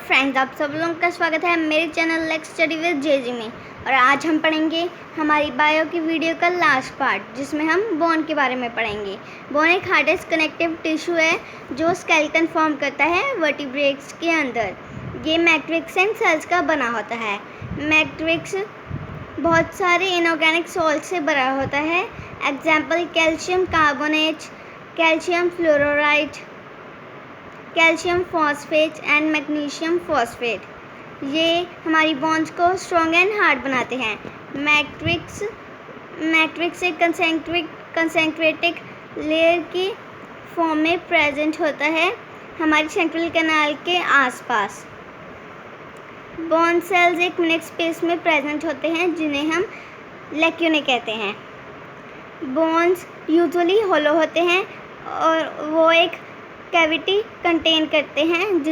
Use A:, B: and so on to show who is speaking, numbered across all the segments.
A: Friends, आप सब लोगों का स्वागत है मेरे चैनल लेट्स स्टडी विद जेजी में। और आज हम पढ़ेंगे हमारी बायो की वीडियो का लास्ट पार्ट, जिसमें हम बोन के बारे में पढ़ेंगे। बोन एक हार्डेस्ट कनेक्टिव टिश्यू है जो स्केलेटन फॉर्म करता है वर्टिब्रेट्स के अंदर। ये मैट्रिक्स एंड सेल्स का बना होता है। मैट्रिक्स बहुत सारे इनऑर्गेनिक सॉल्ट से बना होता है। Example calcium carbonate, calcium fluoride, calcium phosphate and magnesium phosphate. ये हमारी बॉन्ड्स को स्ट्रॉन्ग एंड हार्ड बनाते हैं। मैट्रिक्स एक कंसेंट्रेटिक लेयर की फॉर्म में प्रेजेंट होता है हमारी सेंट्रल कैनाल के आसपास। बॉन्ड सेल्स एक मिनट स्पेस में प्रेजेंट होते हैं जिन्हें हम लैक्यूने कहते हैं। बॉन्ड्स यूजुअली होलो होते हैं और वो एक कैविटी कंटेन करते हैं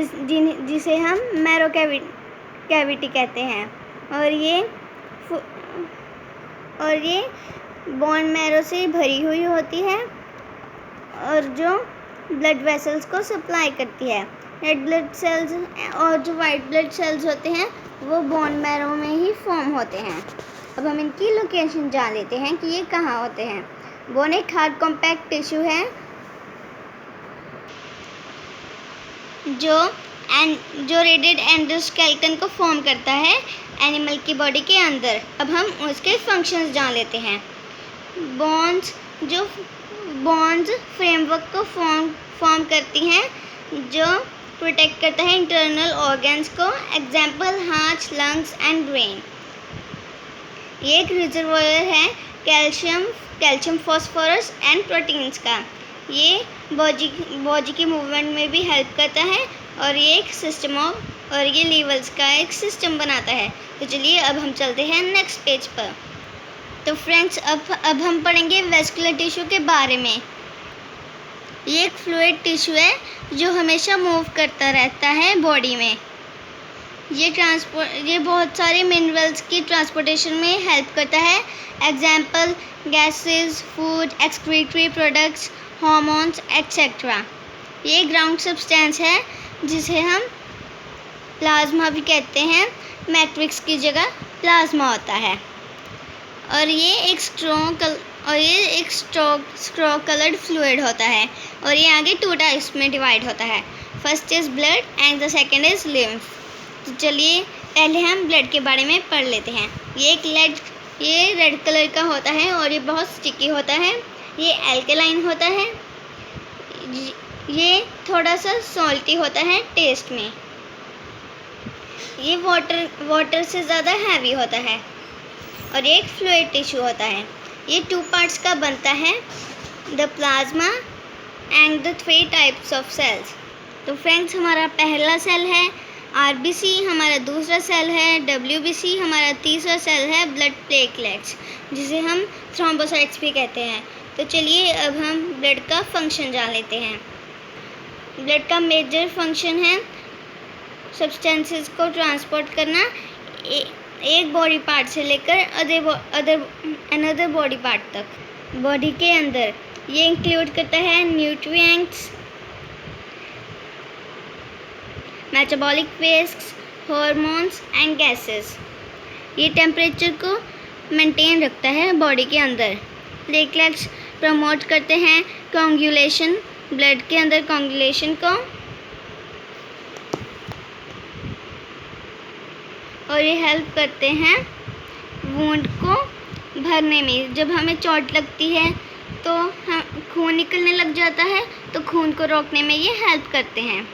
A: जिसे हम मैरो कैविटी कहते हैं। और ये बोन मैरो से भरी हुई होती है और जो ब्लड वेसल्स को सप्लाई करती है। रेड ब्लड सेल्स और जो वाइट ब्लड सेल्स होते हैं वो बोन मैरो में ही फॉर्म होते हैं। अब हम इनकी लोकेशन जान लेते हैं कि ये कहाँ होते हैं। बोन एक हार्ड कॉम्पैक्ट टिश्यू है जो रेडियड एंडोस्केलेटन को फॉर्म करता है एनिमल की बॉडी के अंदर। अब हम उसके फंक्शंस जान लेते हैं। बॉन्ड्स फ्रेमवर्क को फॉर्म करती हैं जो प्रोटेक्ट करता है इंटरनल ऑर्गन्स को। Example heart, lungs and brain. ये एक रिजर्वॉयर है कैल्शियम फॉस्फोरस एंड प्रोटीन्स का। ये बॉडी की मूवमेंट में भी हेल्प करता है और ये लेवल्स का एक सिस्टम बनाता है। तो चलिए अब हम चलते हैं नेक्स्ट पेज पर। तो फ्रेंड्स, अब हम पढ़ेंगे वेस्कुलर टिश्यू के बारे में। ये एक फ्लूइड टिश्यू है जो हमेशा मूव करता रहता है बॉडी में। ये बहुत सारे मिनरल्स की ट्रांसपोर्टेशन में हेल्प करता है। Example gases, food, excretory products, hormones etcetera. ये ग्राउंड सब्सटेंस है जिसे हम प्लाज्मा भी कहते हैं। मैट्रिक्स की जगह प्लाज्मा होता है। और ये एक स्ट्रॉ कलर्ड फ्लूइड होता है और ये आगे 2 टाइप्स में डिवाइड होता है। First is blood and the second is lymph. तो चलिए पहले हम ब्लड के बारे में पढ़ लेते हैं। ये रेड कलर का होता है और ये बहुत स्टिकी होता है। ये एल्कलाइन होता है। ये थोड़ा सा सॉल्टी होता है टेस्ट में। ये वाटर से ज़्यादा हैवी होता है और ये एक फ्लूइड टिश्यू होता है। ये 2 पार्ट्स का बनता है, the plasma and the 3 types of cells. तो फ्रेंड्स, हमारा पहला सेल है आरबीसी, हमारा दूसरा सेल है डब्ल्यूबीसी, हमारा तीसरा सेल है ब्लड प्लेटलेट्स, जिसे हम थ्रोम्बोसाइट्स भी कहते हैं। तो चलिए अब हम ब्लड का फंक्शन जान लेते हैं। ब्लड का मेजर फंक्शन है सब्सटेंसेस को ट्रांसपोर्ट करना एक बॉडी पार्ट से लेकर अनदर बॉडी पार्ट तक बॉडी के अंदर। ये इंक्लूड करता है nutrients, metabolic wastes, hormones and gases. ये टेम्परेचर को मेंटेन रखता है बॉडी के अंदर। प्लेटलेट्स प्रमोट करते हैं कोआगुलेशन, ब्लड के अंदर कोआगुलेशन को। और ये हेल्प करते हैं वुंड को भरने में। जब हमें चोट लगती है तो खून निकलने लग जाता है, तो खून को रोकने में ये हेल्प करते हैं।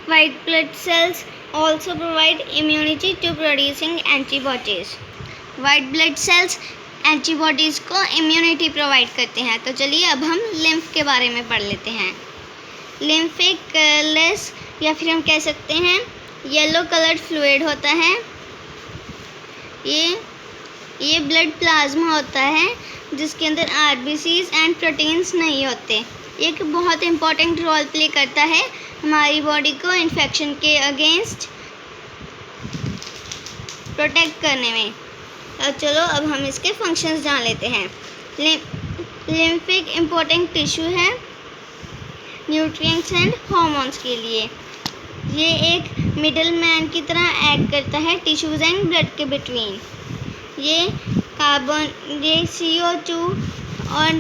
A: White blood cells also provide immunity to producing antibodies. White blood cells antibodies को इम्यूनिटी प्रोवाइड करते हैं। तो चलिए अब हम लिम्फ के बारे में पढ़ लेते हैं। लिम्फ एक कलरलेस या फिर हम कह सकते हैं येलो कलर्ड फ्लूइड होता है। ये ब्लड प्लाज्मा होता है जिसके अंदर आरबीसीज एंड प्रोटीन्स नहीं होते। ये एक बहुत इम्पॉर्टेंट रोल प्ले करता है हमारी बॉडी को इन्फेक्शन के अगेंस्ट प्रोटेक्ट करने में। तो चलो अब हम इसके फंक्शंस जान लेते हैं। लिम्फ एक इम्पॉर्टेंट टिश्यू है न्यूट्रिएंट्स एंड हार्मोन्स के लिए। ये एक मिडल मैन की तरह एक्ट करता है टिश्यूज एंड ब्लड के बिटवीन। ये CO2 और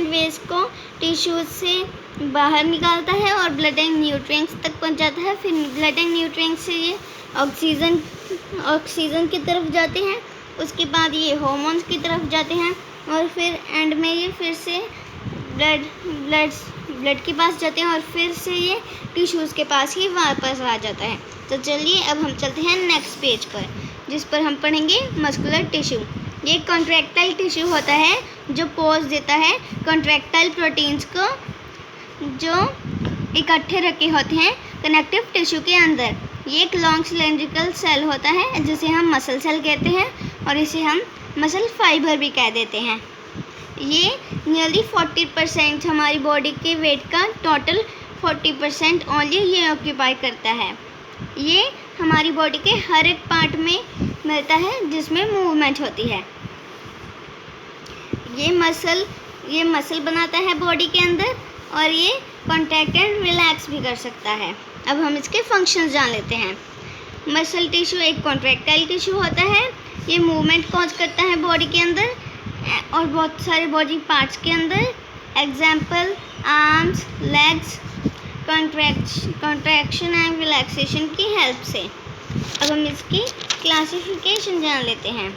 A: वेस्ट को टिश्यूज से बाहर निकालता है और ब्लड एंड न्यूट्रिएंट्स तक पहुंचाता है। फिर ब्लड एंड न्यूट्रिएंट्स से ये ऑक्सीजन की तरफ जाते हैं, उसके बाद ये हार्मोन्स की तरफ जाते हैं और फिर एंड में ये फिर से ब्लड के पास जाते हैं और फिर से ये टिश्यूज़ के पास ही वापस आ जाता है। तो चलिए अब हम चलते हैं नेक्स्ट पेज पर, जिस पर हम पढ़ेंगे मस्कुलर टिश्यू। ये कॉन्ट्रैक्टाइल टिश्यू होता है जो पोज देता है कॉन्ट्रैक्टाइल प्रोटीन्स को जो इकट्ठे रखे होते हैं कनेक्टिव टिश्यू के अंदर। ये एक लॉन्ग सिलेंड्रिकल सेल होता है जिसे हम मसल सेल कहते हैं और इसे हम मसल फाइबर भी कह देते हैं। ये नियरली 40% हमारी बॉडी के वेट का टोटल 40% ओनली ये ऑक्यूपाई करता है। ये हमारी बॉडी के हर एक पार्ट में मिलता है जिसमें मूवमेंट होती है। ये मसल बनाता है बॉडी के अंदर और ये कॉन्ट्रैक्ट एंड रिलैक्स भी कर सकता है। अब हम इसके फंक्शंस जान लेते हैं। मसल टिश्यू एक कॉन्ट्रैक्टाइल टिश्यू होता है। ये मूवमेंट कॉज करता है बॉडी के अंदर और बहुत सारे बॉडी पार्ट्स के अंदर। Example arms, legs, contraction and relaxation की हेल्प से। अब हम इसकी क्लासिफिकेशन जान लेते हैं।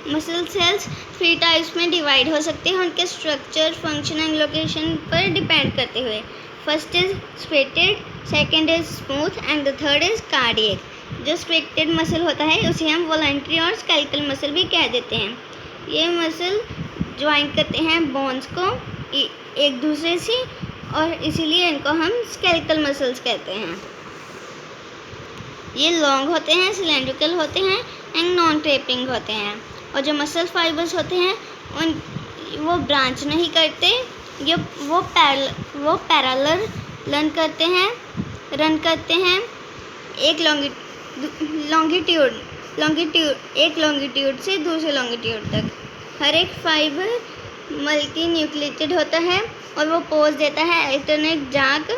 A: मसल सेल्स 3 टाइप्स में डिवाइड हो सकते हैं उनके स्ट्रक्चर, फंक्शन एंड लोकेशन पर डिपेंड करते हुए। First is striated, second is smooth and the third is cardiac. जो स्ट्रेटेड मसल होता है उसे हम वॉलंटरी और स्केलेटल मसल भी कह देते हैं। ये मसल ज्वाइन करते हैं बोन्स को एक दूसरे से और इसीलिए इनको हम स्केलेटल मसल्स कहते हैं। ये लॉन्ग होते हैं, सिलेंड्रिकल होते हैं एंड नॉन टेपरिंग होते हैं। और जो मसल फाइबर्स होते हैं वो ब्रांच नहीं करते, वो पैरेलल रन करते हैं एक लॉन्गिट्यूड से दूसरे लॉन्गिट्यूड तक। हर एक फाइबर मल्टी न्यूक्लिएटेड होता है और वो पोज देता है alternate dark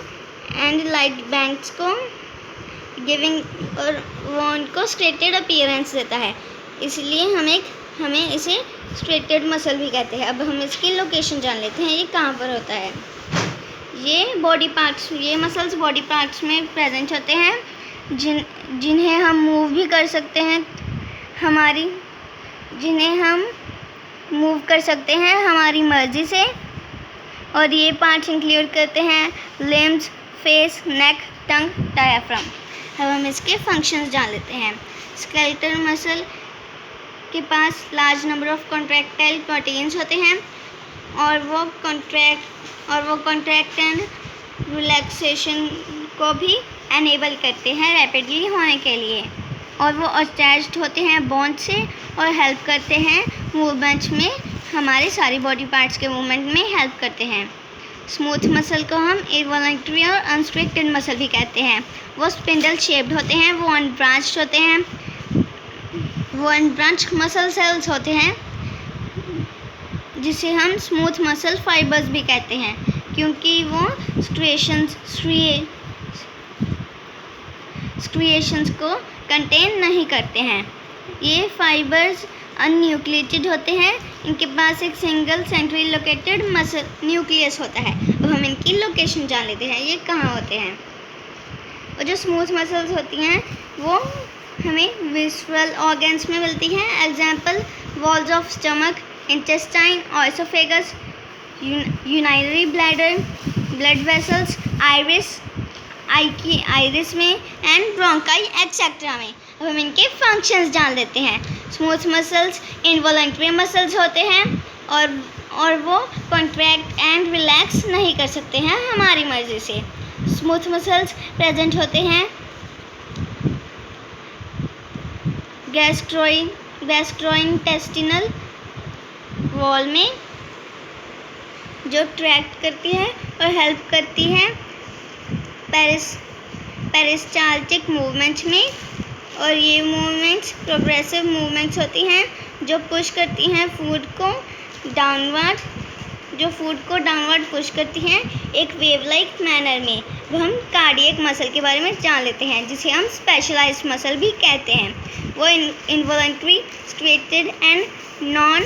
A: and light banks को गिविंग और वो उनको स्ट्रेटेड अपीयरेंस देता है, इसलिए हमें इसे स्ट्रेटेड मसल भी कहते हैं। अब हम इसकी लोकेशन जान लेते हैं, ये कहाँ पर होता है। ये मसल्स बॉडी पार्ट्स में प्रेजेंट होते हैं जिन्हें हम मूव भी कर सकते हैं हमारी मर्जी से। और ये पार्ट्स इंक्लूड करते हैं लिम्स, फेस, नेक, टंग, डायाफ्राम। अब हम इसके फंक्शंस जान लेते हैं। स्केलेटल मसल के पास large number of contractile proteins होते हैं और वो कॉन्ट्रैक्ट एंड रिलैक्सेशन को भी एनेबल करते हैं रैपिडली होने के लिए। और वो अटैच्ड होते हैं बोन से और हेल्प करते हैं मूवमेंट्स में, हमारे सारी बॉडी पार्ट्स के मूवमेंट में हेल्प करते हैं। स्मूथ मसल को हम इनवॉल्यूंटरी और अनस्ट्रक्टेड मसल भी कहते हैं। वो स्पिंडल शेप्ड होते हैं, वो अनब्रांच्ड होते हैं, वो अनब्रांच्ड मसल सेल्स होते हैं जिसे हम स्मूथ मसल फाइबर्स भी कहते हैं क्योंकि वो स्ट्रिएशंस को कंटेन नहीं करते हैं। ये फाइबर्स अनन्यूक्लिएटेड होते हैं, इनके पास एक single centrally located muscle nucleus होता है। अब हम इनकी लोकेशन जान लेते हैं, ये कहाँ होते हैं। और जो स्मूथ मसल्स होती हैं वो हमें विसरल ऑर्गन्स में मिलती हैं। Example walls of stomach, intestine, oesophagus, urinary bladder, blood vessels, iris में एंड ब्रोंकाई एक्सेट्रा में। अब हम इनके फंक्शंस जान लेते हैं। स्मूथ मसल्स इनवॉलंटरी मसल्स होते हैं और वो कॉन्ट्रैक्ट एंड रिलैक्स नहीं कर सकते हैं हमारी मर्जी से। स्मूथ मसल्स प्रेजेंट होते हैं गैस्ट्रोइंटेस्टिनल वॉल में, जो ट्रैक्ट करती है और हेल्प करती है पेरिस्टाल्टिक मूवमेंट्स में। और ये मूवमेंट्स प्रोग्रेसिव मूवमेंट्स होती हैं जो पुश करती हैं फूड को डाउनवर्ड, जो फूड को डाउनवर्ड पुश करती हैं एक वेव लाइक मैनर में। वो हम कार्डियक मसल के बारे में जान लेते हैं, जिसे हम स्पेशलाइज्ड मसल भी कहते हैं। वो involuntary striated and non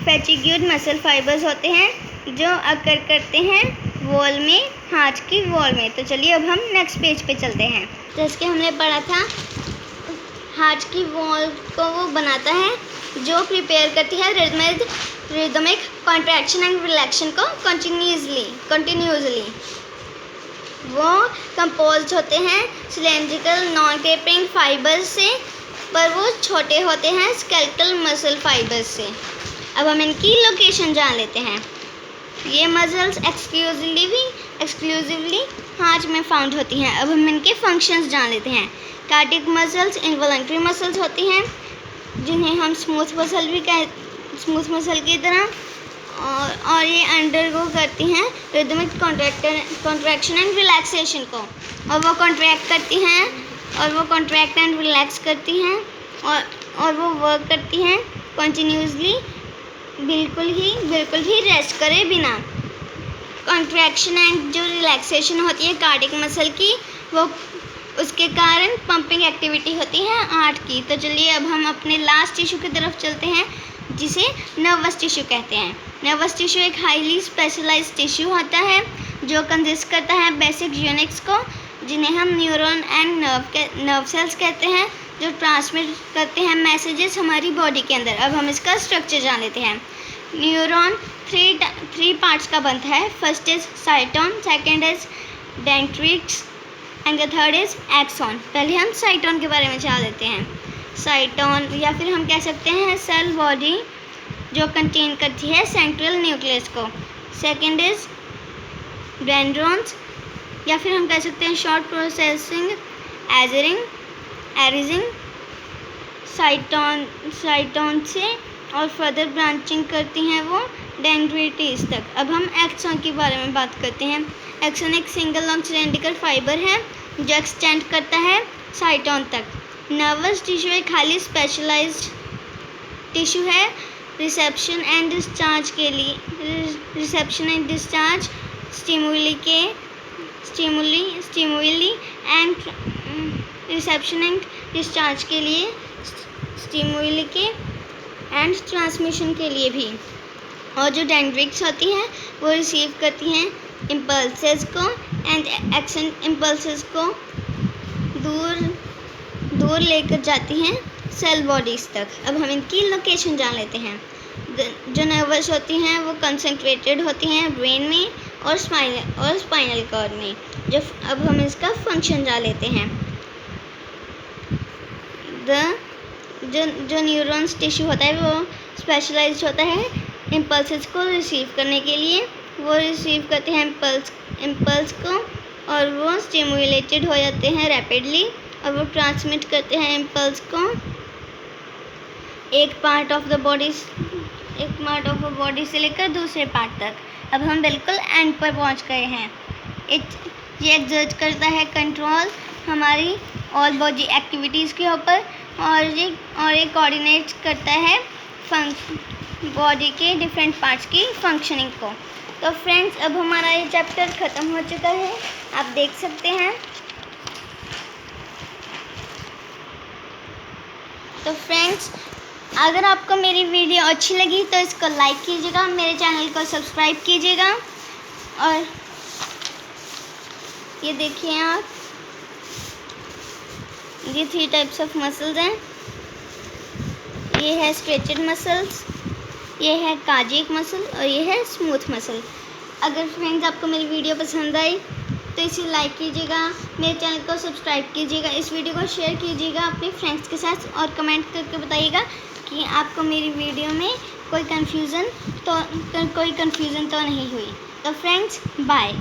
A: fatigued muscle fibres होते हैं जो अकर करते हैं वॉल में, हाथ की वॉल में। तो चलिए अब हम नेक्स्ट पेज पे चलते हैं। जैसे कि हमने पढ़ा था, हाथ की वॉल को वो बनाता है जो प्रिपेयर करती है रिदमिक कॉन्ट्रैक्शन एंड रिलैक्शन को कंटिन्यूसली। वो कंपोज्ड होते हैं सिलेंड्रिकल नॉन टेपरिंग फाइबर्स से, पर वो छोटे होते हैं स्केलेटल मसल फाइबर्स से। अब हम इनकी लोकेशन जान लेते हैं। ये मसल्स एक्सक्लूसिवली हाथ में फाउंड होती हैं। अब हम इनके फंक्शंस जान लेते हैं। कार्डियक मसल्स इनवॉलंटरी मसल्स होती हैं, जिन्हें हम स्मूथ मसल की तरह, और ये अंडरगो करती हैं रिदमिक कॉन्ट्रैक्शन एंड रिलैक्सेशन को, और वो कॉन्ट्रैक्ट एंड रिलैक्स करती हैं, और वो वर्क करती हैं कंटिन्यूसली, बिल्कुल भी रेस्ट करे बिना। कॉन्ट्रैक्शन एंड जो रिलैक्सेशन होती है कार्डियक मसल की, वो उसके कारण पंपिंग एक्टिविटी होती है हार्ट की। तो चलिए अब हम अपने लास्ट टिश्यू की तरफ चलते हैं, जिसे नर्वस टिश्यू कहते हैं। नर्वस टिश्यू एक हाईली स्पेशलाइज्ड टिश्यू होता है जो कंसिस्ट करता है बेसिक यूनिट्स को, जिन्हें हम न्यूरॉन एंड नर्व सेल्स कहते हैं, जो ट्रांसमिट करते हैं मैसेजेस हमारी बॉडी के अंदर। अब हम इसका स्ट्रक्चर जान लेते हैं। न्यूरॉन थ्री पार्ट्स का बनता है। First is cyton, second is dendrites and the third is axon. पहले हम साइटोन के बारे में जान लेते हैं। साइटोन, या फिर हम कह सकते हैं सेल बॉडी, जो कंटेन करती है सेंट्रल न्यूक्लियस को। सेकेंड इज डेंड्रॉन्स, या फिर हम कह सकते हैं शॉर्ट प्रोसेसिंग एरिजिंग साइटोन से, और फर्दर ब्रांचिंग करती हैं वो डेंड्रिटिस तक। अब हम एक्सॉन के बारे में बात करते हैं। एक्सॉन एक सिंगल लॉन्ग सिलेंड्रिकल फाइबर है जो एक्सटेंड करता है साइटोन तक। नर्वस टिश्यू एक हाईली स्पेशलाइज्ड टिश्यू है reception and discharge stimuli and transmission के लिए भी। और जो डेंड्रिट्स होती हैं वो रिसीव करती हैं इम्पल्सेस को, एंड एक्शन इम्पल्सेस को दूर लेकर जाती हैं सेल बॉडीज़ तक। अब हम इनकी लोकेशन जान लेते हैं। जो नर्वस होती हैं वो कंसंट्रेटेड होती हैं ब्रेन में और स्पाइनल कॉर्ड में। अब हम इसका फंक्शन जान लेते हैं। जो न्यूरॉन्स टिश्यू होता है वो स्पेशलाइज्ड होता है इम्पल्सेस को रिसीव करने के लिए। वो रिसीव करते हैं इम्पल्स को, और वो स्टिमुलेटेड हो जाते हैं रैपिडली, और वो ट्रांसमिट करते हैं इम्पल्स को एक पार्ट ऑफ द बॉडी से लेकर दूसरे पार्ट तक। अब हम बिल्कुल एंड पर पहुंच गए हैं। ये एक्सर्ट करता है कंट्रोल हमारी ऑल बॉडी एक्टिविटीज़ के ऊपर, और ये कोऑर्डिनेट करता है बॉडी के डिफरेंट पार्ट्स की फंक्शनिंग को। तो फ्रेंड्स, अब हमारा ये चैप्टर ख़त्म हो चुका है, आप देख सकते हैं। तो फ्रेंड्स, अगर आपको मेरी वीडियो अच्छी लगी तो इसको लाइक कीजिएगा, मेरे चैनल को सब्सक्राइब कीजिएगा। और ये देखिए आप, ये 3 टाइप्स ऑफ मसल्स हैं। ये है स्ट्रेचड मसल्स, ये है कार्डियक मसल, और ये है स्मूथ मसल। अगर फ्रेंड्स आपको मेरी वीडियो पसंद आई तो इसे लाइक कीजिएगा, मेरे चैनल को सब्सक्राइब कीजिएगा, इस वीडियो को शेयर कीजिएगा अपने फ्रेंड्स के साथ, और कमेंट करके बताइएगा कि आपको मेरी वीडियो में कोई कन्फ्यूज़न तो नहीं हुई। तो फ्रेंड्स, बाय।